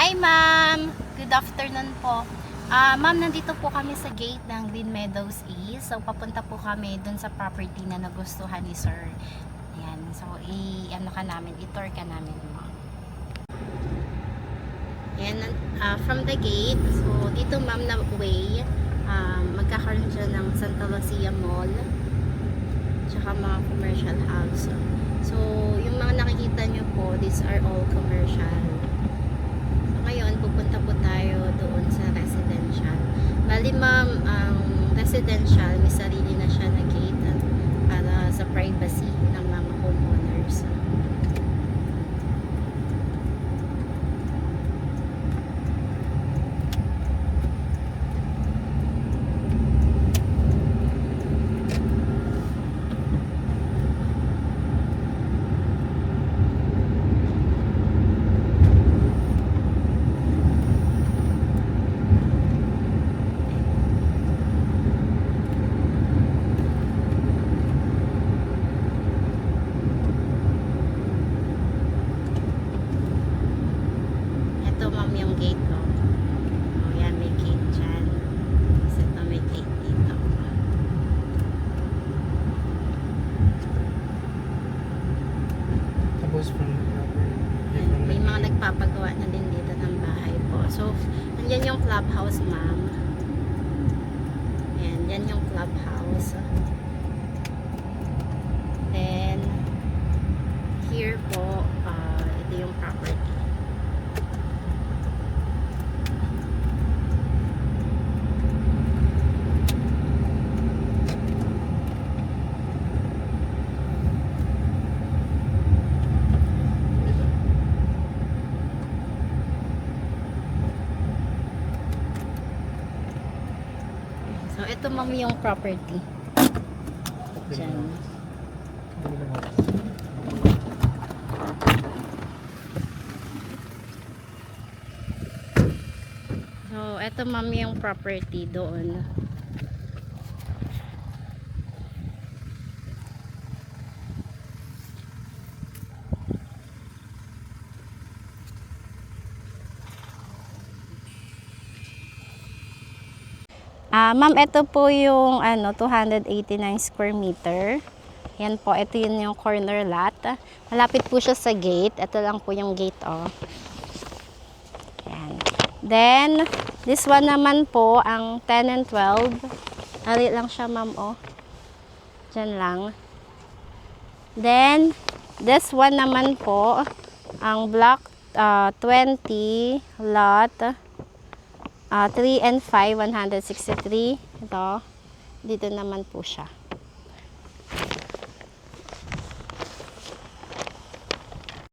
Hi ma'am! Good afternoon po. Ma'am, nandito po kami sa gate ng Green Meadows East. So, papunta po kami dun sa property na nagustuhan ni sir. Ayan. So, i-tour ka namin ma'am. Ayan, from the gate. So, dito ma'am na way, magkakaroon siya ng Santa Lucia Mall. Tsaka mga commercial house. So, yung mga nakikita nyo po, these are all commercial. Ngayon, pupunta po tayo doon sa residential. Bali ma'am, ang residential, may sarili na siya na gate para sa privacy ng mga homeowners. Ito ma'am yung gate ko. O yan, may gate dyan. Kasi ito may gate dito. Tapos May mga nagpapagawa na din dito ng bahay po. So, nandyan yung clubhouse ma'am. Yan yung clubhouse. Then, here po, ito yung property. So, ito ma'am yung property. Diyan. So, ito ma'am yung property doon. Ma'am, ito po yung 289 square meter. Yan po, ito yun yung corner lot. Malapit po siya sa gate. Ito lang po yung gate, oh. Yan. Then, this one naman po, ang 10 and 12. Ali lang siya, ma'am, oh. Diyan lang. Then, this one naman po, ang block 20 lot 3 and 5, 163. Ito, dito naman po siya.